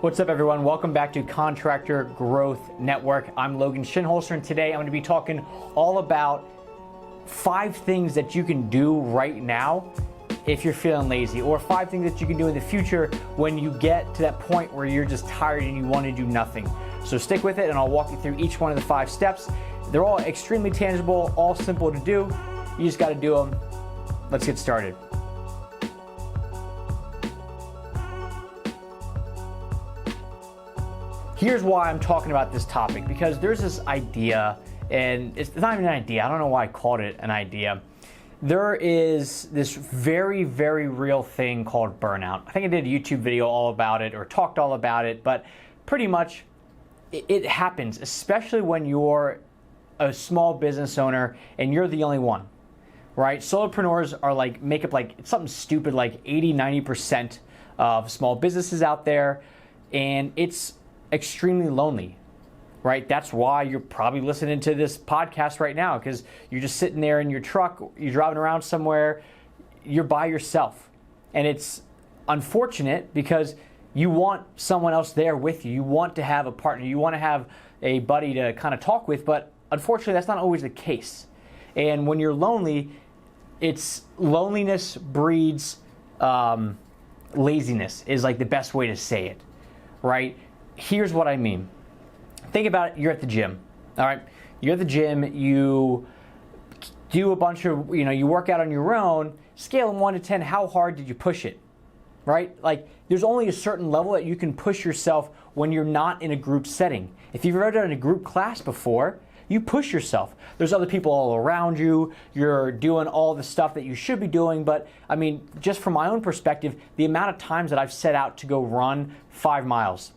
What's up, everyone? Welcome back to Contractor Growth Network. I'm Logan Shinholster, and today I'm going to be talking all about 5 things that you can do right now if you're feeling lazy, or 5 things that you can do in the future when you get to that point where you're just tired and you want to do nothing. So stick with it, and I'll walk you through each one of the 5 steps. They're all extremely tangible, all simple to do. You just got to do them. Let's get started. Here's why I'm talking about this topic, because there's this idea, and it's not even an idea. I don't know why I called it an idea. There is this very, very real thing called burnout. I think I did a YouTube video all about it, or talked all about it, but pretty much it happens, especially when you're a small business owner and you're the only one, right? Solopreneurs are make up it's something stupid like 80-90% of small businesses out there, and it's extremely lonely, right? That's why you're probably listening to this podcast right now, because you're just sitting there in your truck, you're driving around somewhere, you're by yourself. And it's unfortunate because you want someone else there with you. You want to have a partner. You want to have a buddy to kind of talk with, but unfortunately that's not always the case. And when you're lonely, loneliness breeds laziness is like the best way to say it, right? Here's what I mean. Think about it, you're at the gym, all right? You're at the gym, you do a bunch of, you work out on your own. Scale of 1 to 10, how hard did you push it, right? Like, there's only a certain level that you can push yourself when you're not in a group setting. If you've ever done a group class before, you push yourself. There's other people all around you. You're doing all the stuff that you should be doing. But I mean, just from my own perspective, the amount of times that I've set out to go run 5 miles,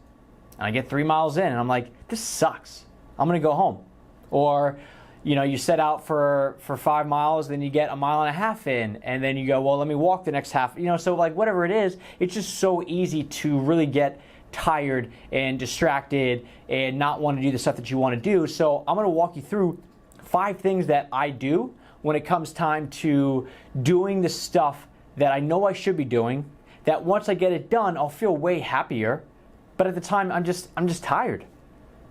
and I get 3 miles in and I'm like, this sucks. I'm gonna go home. Or, you set out for 5 miles, then you get 1.5 miles in, and then you go, well, let me walk the next half. So whatever it is, it's just so easy to really get tired and distracted and not want to do the stuff that you want to do. So I'm gonna walk you through 5 things that I do when it comes time to doing the stuff that I know I should be doing, that once I get it done, I'll feel way happier. But at the time, I'm just tired,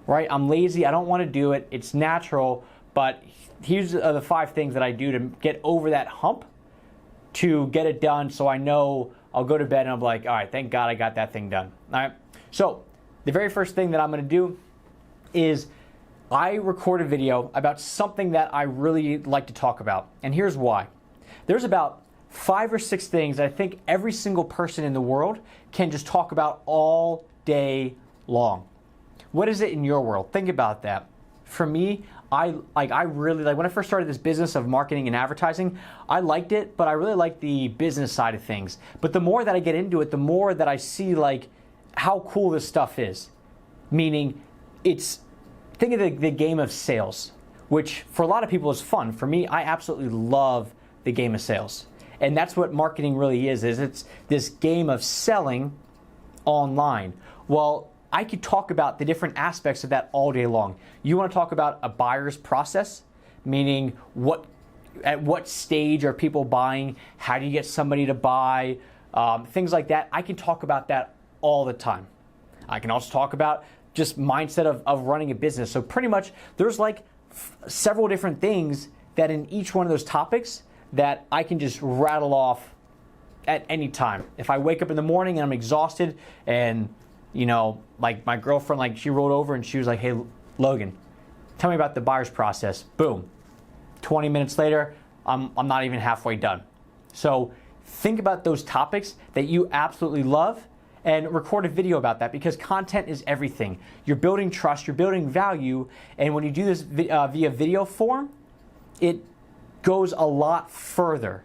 right? I'm lazy. I don't want to do it. It's natural. But here's the 5 things that I do to get over that hump, to get it done, so I know I'll go to bed and I'm like, all right, thank God I got that thing done. All right. So the very first thing that I'm going to do is I record a video about something that I really like to talk about. And here's why. There's about 5 or 6 things that I think every single person in the world can just talk about all day long. What is it in your world? Think about that. For me, I really like when I first started this business of marketing and advertising, I liked it, but I really like the business side of things. But the more that I get into it, the more that I see how cool this stuff is. Meaning, think of the game of sales, which for a lot of people is fun. For me, I absolutely love the game of sales. And that's what marketing really is it's this game of selling online. Well, I could talk about the different aspects of that all day long. You want to talk about a buyer's process, meaning at what stage are people buying? How do you get somebody to buy? Things like that. I can talk about that all the time. I can also talk about just mindset of running a business. So pretty much there's several different things that in each one of those topics that I can just rattle off at any time. If I wake up in the morning and I'm exhausted, and my girlfriend, she rolled over and she was like, hey, Logan, tell me about the buyer's process. Boom. 20 minutes later, I'm not even halfway done. So think about those topics that you absolutely love and record a video about that, because content is everything. You're building trust, you're building value, and when you do this via video form, it goes a lot further.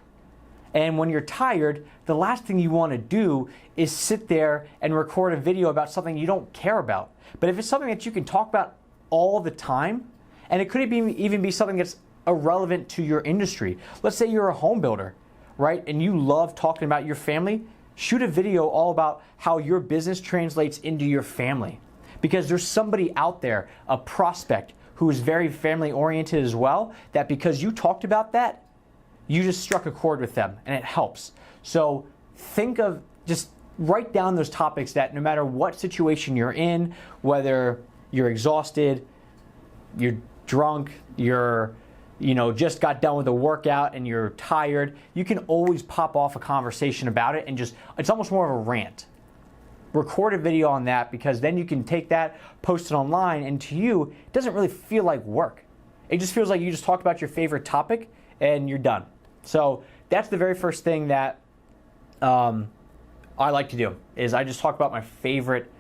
And when you're tired, the last thing you want to do is sit there and record a video about something you don't care about. But if it's something that you can talk about all the time, and it could even be something that's irrelevant to your industry. Let's say you're a home builder, right? And you love talking about your family. Shoot a video all about how your business translates into your family. Because there's somebody out there, a prospect, who is very family oriented as well, that because you talked about that, you just struck a chord with them and it helps. So think of just write down those topics that no matter what situation you're in, whether you're exhausted, you're drunk, you're just got done with a workout and you're tired, you can always pop off a conversation about it and it's almost more of a rant. Record a video on that, because then you can take that, post it online, and to you, it doesn't really feel like work. It just feels like you just talked about your favorite topic and you're done. So that's the very first thing that I like to do, is I just talk about my favorite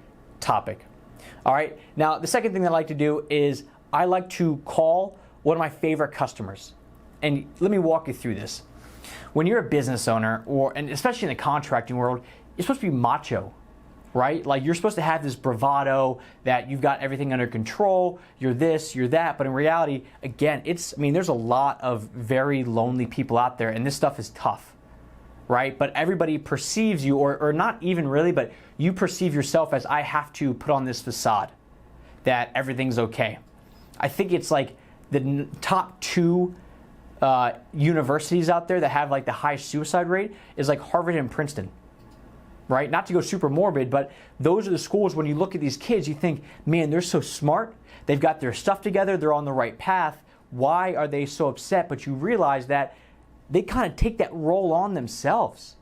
topic. All right. Now, the second thing that I like to do is I like to call one of my favorite customers. And let me walk you through this. When you're a business owner, and especially in the contracting world, you're supposed to be macho, right? Like, you're supposed to have this bravado that you've got everything under control, you're this, you're that. But in reality, again, there's a lot of very lonely people out there, and this stuff is tough, right? But everybody perceives you, or not even really, but you perceive yourself as, I have to put on this facade that everything's okay. I think it's like the top 2 universities out there that have like the highest suicide rate is like Harvard and Princeton, right? Not to go super morbid, but those are the schools, when you look at these kids, you think, man, they're so smart. They've got their stuff together. They're on the right path. Why are they so upset? But you realize that they kind of take that role on themselves.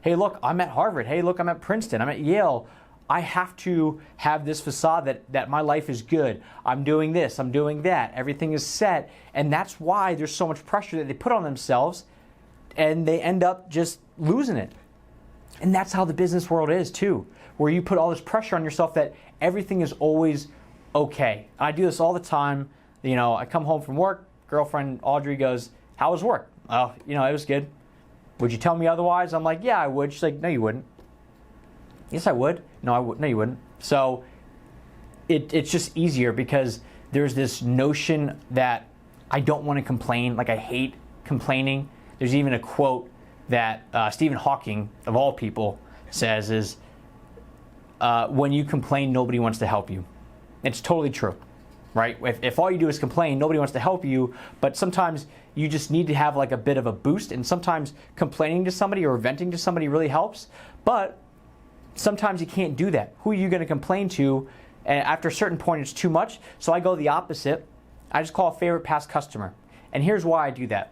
Hey, look, I'm at Harvard. Hey, look, I'm at Princeton. I'm at Yale. I have to have this facade that my life is good. I'm doing this, I'm doing that. Everything is set. And that's why there's so much pressure that they put on themselves, and they end up just losing it. And that's how the business world is too, where you put all this pressure on yourself that everything is always okay. I do this all the time. I come home from work, girlfriend Audrey goes, how was work? Oh, it was good. Would you tell me otherwise? I'm like, yeah, I would. She's like, no, you wouldn't. Yes, I would. No, I would. No, you wouldn't. So it's just easier, because there's this notion that I don't want to complain. Like, I hate complaining. There's even a quote that Stephen Hawking, of all people, says is, when you complain, nobody wants to help you. It's totally true, right? If all you do is complain, nobody wants to help you, but sometimes you just need to have like a bit of a boost, and sometimes complaining to somebody or venting to somebody really helps, but sometimes you can't do that. Who are you going to complain to? And after a certain point, it's too much. So I go the opposite. I just call a favorite past customer. And here's why I do that.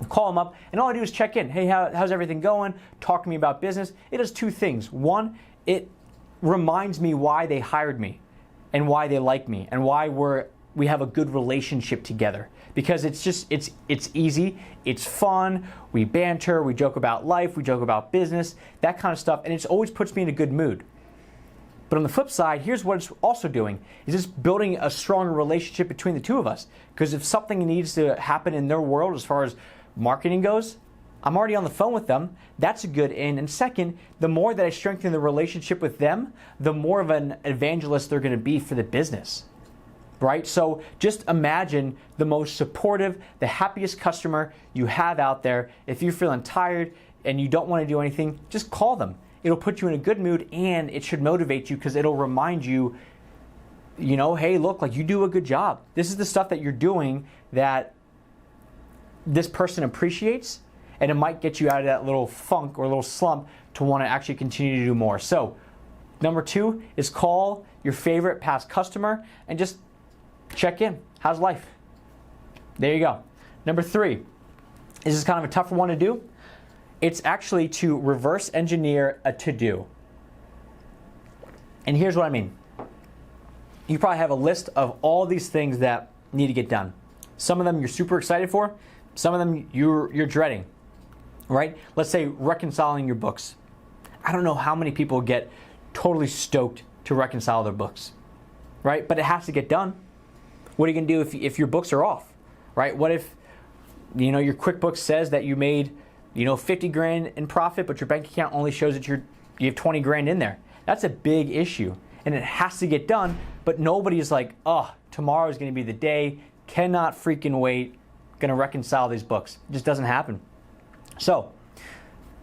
I call them up, and all I do is check in. Hey, how's everything going? Talk to me about business. It does 2 things. One, it reminds me why they hired me and why they like me and why we have a good relationship together. Because it's easy, it's fun, we banter, we joke about life, we joke about business, that kind of stuff, and it always puts me in a good mood. But on the flip side, here's what it's also doing, is it's building a stronger relationship between the two of us. Because if something needs to happen in their world as far as marketing goes, I'm already on the phone with them. That's a good in. And second, the more that I strengthen the relationship with them, the more of an evangelist they're going to be for the business. Right? So just imagine the most supportive, the happiest customer you have out there. If you're feeling tired and you don't want to do anything, just call them. It'll put you in a good mood, and it should motivate you, because it'll remind you, hey, look, like, you do a good job. This is the stuff that you're doing that this person appreciates, and it might get you out of that little funk or little slump to want to actually continue to do more. So number 2 is call your favorite past customer and just check in. How's life? There you go. Number 3, this is kind of a tougher one to do. It's actually to reverse engineer a to-do. And here's what I mean. You probably have a list of all these things that need to get done. Some of them you're super excited for. Some of them you're dreading, right? Let's say reconciling your books. I don't know how many people get totally stoked to reconcile their books, right? But it has to get done. What are you going to do if your books are off, right? What if, your QuickBooks says that you made, 50 grand in profit, but your bank account only shows that you have 20 grand in there? That's a big issue, and it has to get done, but nobody's like, oh, tomorrow is going to be the day, cannot freaking wait, going to reconcile these books. It just doesn't happen. So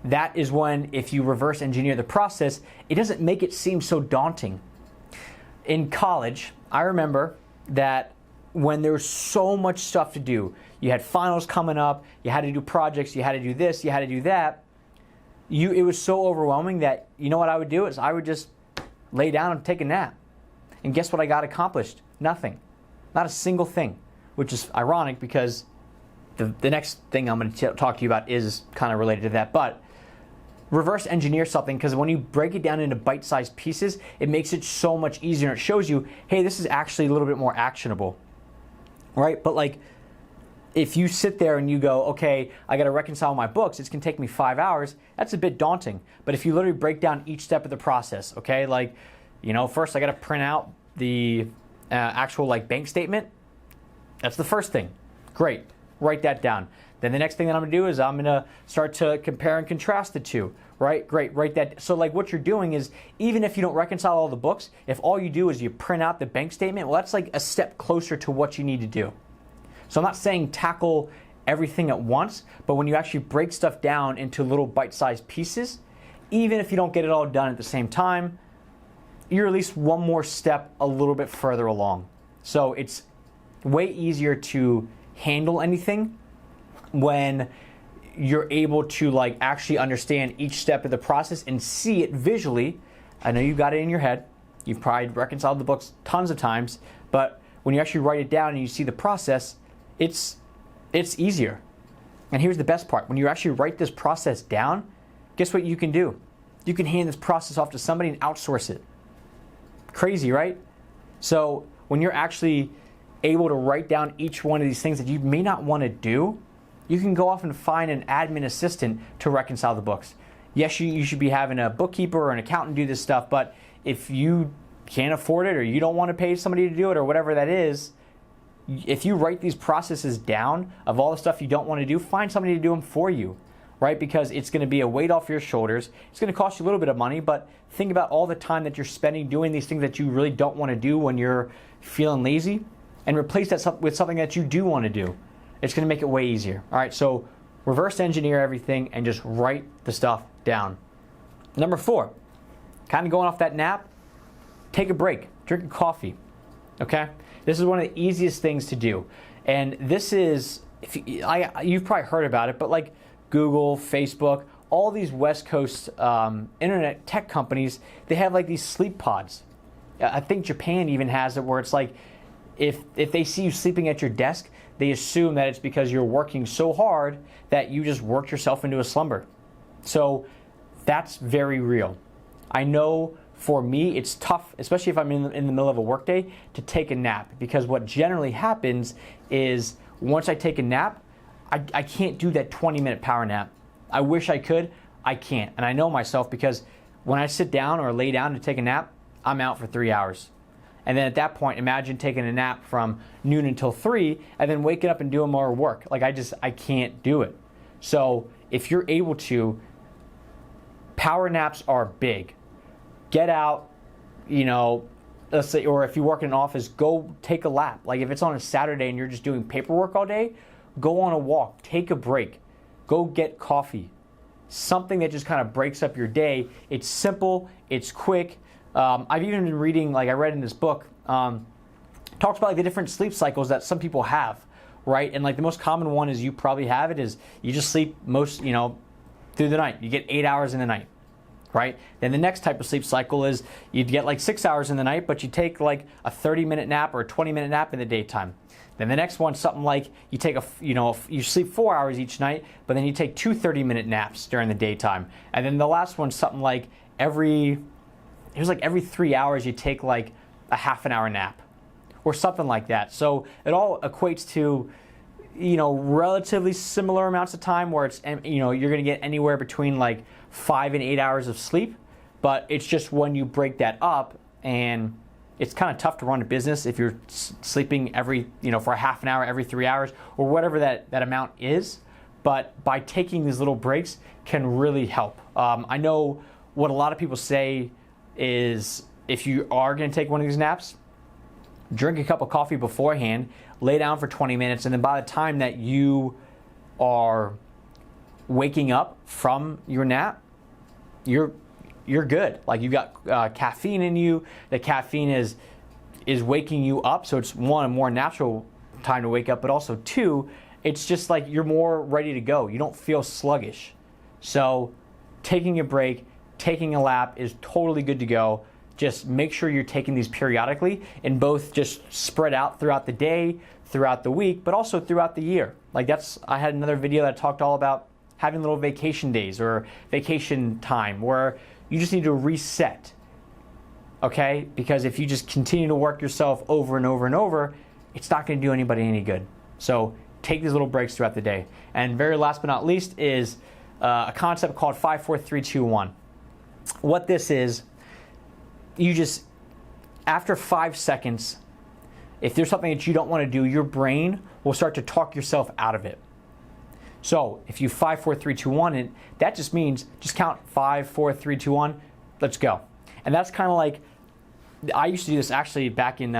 that is when, if you reverse engineer the process, it doesn't make it seem so daunting. In college, I remember that when there was so much stuff to do, you had finals coming up, you had to do projects, you had to do this, you had to do that, it was so overwhelming that, you know what I would do is I would just lay down and take a nap. And guess what I got accomplished? Nothing. Not a single thing, which is ironic because the next thing I'm going to talk to you about is kind of related to that. But reverse engineer something, because when you break it down into bite-sized pieces, it makes it so much easier. And it shows you, hey, this is actually a little bit more actionable, right? But like, if you sit there and you go, okay, I got to reconcile my books, it's going to take me 5 hours, that's a bit daunting. But if you literally break down each step of the process, okay, like, first I got to print out the actual like bank statement. That's the first thing. Great. Write that down. Then the next thing that I'm going to do is I'm going to start to compare and contrast the two, right? Great. Write that. So like what you're doing is, even if you don't reconcile all the books, if all you do is you print out the bank statement, well, that's like a step closer to what you need to do. So I'm not saying tackle everything at once, but when you actually break stuff down into little bite-sized pieces, even if you don't get it all done at the same time, you're at least one more step a little bit further along. So it's way easier to handle anything when you're able to like actually understand each step of the process and see it visually. I know you got it in your head. You've probably reconciled the books tons of times, but when you actually write it down and you see the process, it's easier. And here's the best part. When you actually write this process down, guess what you can do? You can hand this process off to somebody and outsource it. Crazy, right? So when you're actually able to write down each one of these things that you may not want to do, you can go off and find an admin assistant to reconcile the books. Yes, you should be having a bookkeeper or an accountant do this stuff, but if you can't afford it or you don't want to pay somebody to do it or whatever that is, if you write these processes down of all the stuff you don't want to do, find somebody to do them for you, right? Because it's going to be a weight off your shoulders. It's going to cost you a little bit of money, but think about all the time that you're spending doing these things that you really don't want to do when you're feeling lazy, and replace that with something that you do want to do. It's going to make it way easier. All right, so reverse engineer everything and just write the stuff down. Number 4, kind of going off that nap, take a break, drink a coffee, okay? This is one of the easiest things to do. And this is, you've probably heard about it, but like Google, Facebook, all these West Coast internet tech companies, they have like these sleep pods. I think Japan even has it where it's like, if they see you sleeping at your desk, they assume that it's because you're working so hard that you just worked yourself into a slumber. So that's very real. I know for me, it's tough, especially if I'm in the middle of a workday, to take a nap, because what generally happens is once I take a nap, I can't do that 20-minute power nap. I wish I could, I can't. And I know myself, because when I sit down or lay down to take a nap, I'm out for 3 hours. And then at that point, imagine taking a nap from noon until 3 and then waking up and doing more work. Like I can't do it. So if you're able to, power naps are big. Get out, let's say, or if you work in an office, go take a lap. Like if it's on a Saturday and you're just doing paperwork all day, go on a walk, take a break, go get coffee. Something that just kind of breaks up your day. It's simple, it's quick. I've even been reading, like I read in this book, talks about like the different sleep cycles that some people have, right? And like the most common one is you probably have it is you just sleep most, through the night. You get 8 hours in the night, right? Then the next type of sleep cycle is you get like 6 hours in the night, but you take like a 30-minute nap or a 20-minute nap in the daytime. Then the next one, something like you take you sleep 4 hours each night, but then you take 2 30-minute naps during the daytime. And then the last one, something like every 3 hours you take like a half an hour nap or something like that. So it all equates to, relatively similar amounts of time where it's, you're going to get anywhere between like 5 and 8 hours of sleep, but it's just when you break that up, and it's kind of tough to run a business if you're sleeping every, for a half an hour every 3 hours or whatever that amount is. But by taking these little breaks can really help. I know what a lot of people say is if you are going to take one of these naps, drink a cup of coffee beforehand, lay down for 20 minutes, and then by the time that you are waking up from your nap, you're good. Like you've got caffeine in you. The caffeine is waking you up, so it's one, a more natural time to wake up, but also two, it's just like you're more ready to go. You don't feel sluggish. So taking a break, taking a lap is totally good to go. Just make sure you're taking these periodically and both just spread out throughout the day, throughout the week, but also throughout the year. Like I had another video that talked all about having little vacation days or vacation time where you just need to reset, okay? Because if you just continue to work yourself over and over and over, it's not gonna do anybody any good. So take these little breaks throughout the day. And very last but not least is a concept called 5, 4, 3, 2, 1. What this is, you just, after 5 seconds, if there's something that you don't want to do, your brain will start to talk yourself out of it. So if you 5, 4, 3, 2, 1, and that just means just count 5, 4, 3, 2, 1, let's go. And that's kind of like, I used to do this actually back in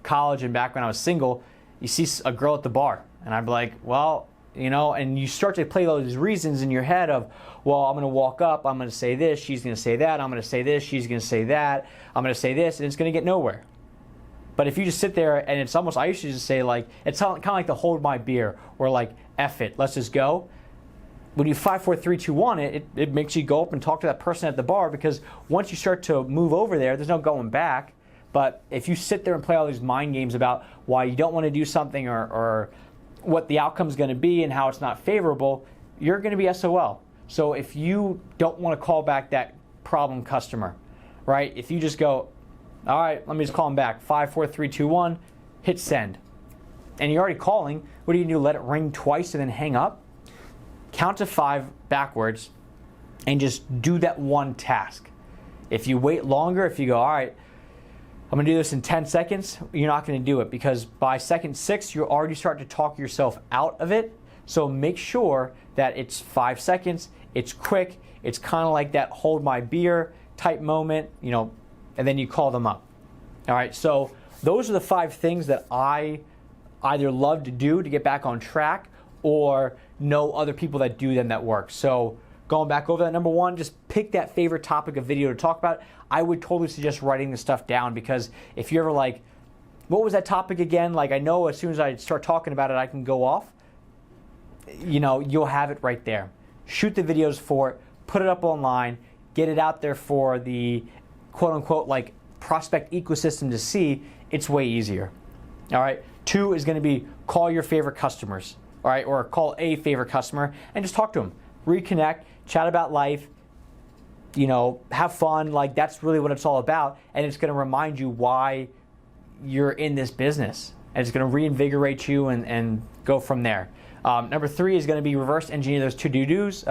college and back when I was single. You see a girl at the bar, and I'd be like, well, you know, and you start to play those reasons in your head of, well, I'm going to walk up, I'm going to say this, she's going to say that, I'm going to say this, she's going to say that, I'm going to say this, and it's going to get nowhere. But if you just sit there and it's almost, I used to just say like, it's kind of like the hold my beer or like, F it, let's just go. When you 5, 4, 3, 2, 1, it makes you go up and talk to that person at the bar, because once you start to move over there, there's no going back. But if you sit there and play all these mind games about why you don't want to do something or what the outcome is going to be and how it's not favorable, you're going to be SOL. So if you don't want to call back that problem customer, right? If you just go, all right, let me just call them back. 5, 4, 3, 2, 1, hit send. And you're already calling. What do you do? Let it ring twice and then hang up? Count to 5 backwards and just do that one task. If you wait longer, if you go, all right, I'm going to do this in 10 seconds, you're not going to do it, because by second 6, you're already starting to talk yourself out of it. So make sure that it's 5 seconds, it's quick, it's kind of like that hold my beer type moment, you know, and then you call them up. All right, so those are the 5 things that I either love to do to get back on track or know other people that do them that work. So going back over that, number 1, just pick that favorite topic of video to talk about. I would totally suggest writing this stuff down, because if you're ever like, what was that topic again? Like, I know as soon as I start talking about it, I can go off. You know, you'll have it right there. Shoot the videos for it, put it up online, get it out there for the quote unquote like prospect ecosystem to see. It's way easier. All right. 2 is going to be call your favorite customers, all right, or call a favorite customer and just talk to them, reconnect, chat about life, you know, have fun. Like, that's really what it's all about. And it's going to remind you why you're in this business. And it's going to reinvigorate you and go from there. Number 3 is going to be reverse engineer those to-dos.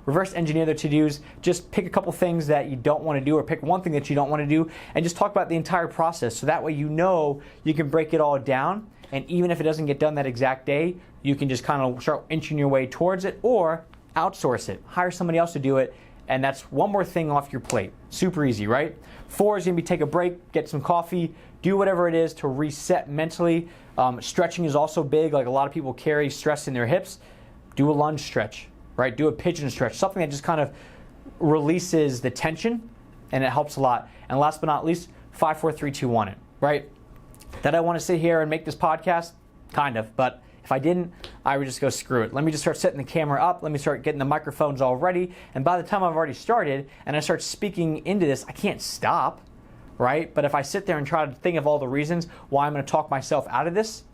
Reverse engineer the to-dos. Just pick a couple things that you don't want to do, or pick one thing that you don't want to do, and just talk about the entire process. So that way you know you can break it all down. And even if it doesn't get done that exact day, you can just kind of start inching your way towards it, or outsource it. Hire somebody else to do it. And that's one more thing off your plate. Super easy, right? 4 is going to be take a break, get some coffee, do whatever it is to reset mentally. Stretching is also big. Like, a lot of people carry stress in their hips. Do a lunge stretch, right? Do a pigeon stretch, something that just kind of releases the tension, and it helps a lot. And last but not least, 5, 4, 3, 2, 1 it, right? Did I want to sit here and make this podcast? Kind of, but if I didn't, I would just go screw it. Let me just start setting the camera up. Let me start getting the microphones all ready. And by the time I've already started and I start speaking into this, I can't stop, right? But if I sit there and try to think of all the reasons why I'm going to talk myself out of this,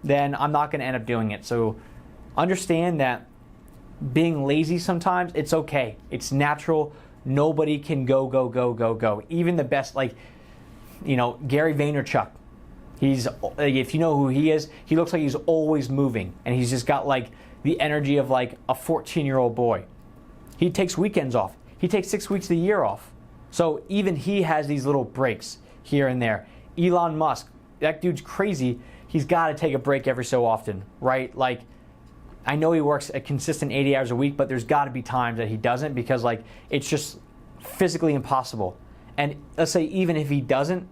then I'm not going to end up doing it. So understand that being lazy sometimes, it's okay. It's natural. Nobody can go. Even the best, like, you know, Gary Vaynerchuk. He's, if you know who he is, he looks like he's always moving, and he's just got like the energy of like a 14-year-old boy. He takes weekends off. He takes 6 weeks of the year off. So even he has these little breaks here and there. Elon Musk, that dude's crazy. He's got to take a break every so often, right? Like, I know he works a consistent 80 hours a week, but there's got to be times that he doesn't, because like it's just physically impossible. And let's say even if he doesn't,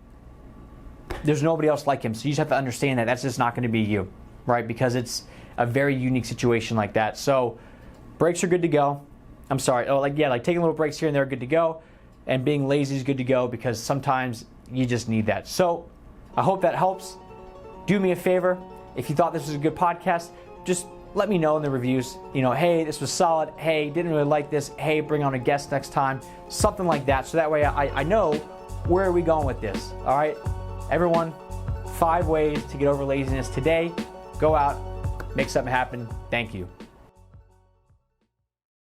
there's nobody else like him. So you just have to understand that that's just not going to be you, right? Because it's a very unique situation like that. So breaks are good to go. I'm sorry. Oh, like, yeah, like taking little breaks here and there are good to go. And being lazy is good to go, because sometimes you just need that. So I hope that helps. Do me a favor. If you thought this was a good podcast, just let me know in the reviews, hey, this was solid, hey, didn't really like this, hey, bring on a guest next time, something like that, so that way I know where are we going with this. All right, everyone, 5 ways to get over laziness today. Go out, make something happen. Thank you.